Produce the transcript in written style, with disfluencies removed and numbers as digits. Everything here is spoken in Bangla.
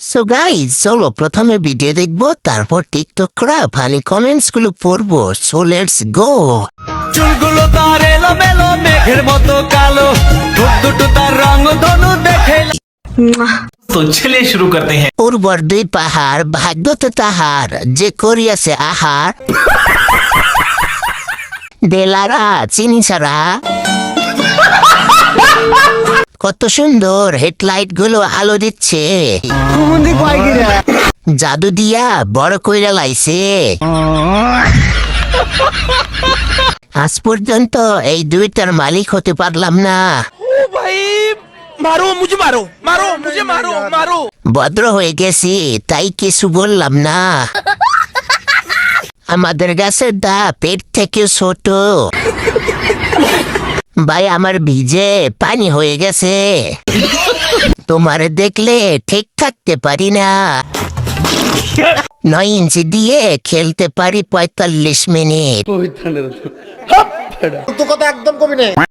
সো গাইজ চলো প্রথমে ভিডিও দেখবো, তারপর টিকটক করা ফানি কমেন্টস গুলো পড়বো। So let's go. চুলগুলো তার এলোমেলো মেঘের মতো কালো, ঠোঁট দুটো তার রং ধনু দেখে। তো চলিए शुरू करते हैं। উর্বর দুই পাহাড় ভাগ্য তো তাহার, যে করিয়াছে আহার। দেলারা চিনি ছাড়া। কত সুন্দর হেডলাইট গুলো আলো দিচ্ছে, জাদু দিয়া বড় কইরা লাইছে। আজ পর্যন্ত এই দুইটার মালিক হতে পারলাম না। मारो मुझे, मारो मारो मुझे, मारो मारो। ভদ্র হয়ে গেছি তাই কিছু বললাম না। আমাদের গাছের দা পেট থেকে ছোট। ভাই আমার ভিজে পানি হয়ে গেছে, তোমারে দেখলে ঠিক থাকতে পারি না। 9 ইঞ্চি দিয়ে খেলতে পারি 45 মিনিট। তো কথা একদম কবি নেই।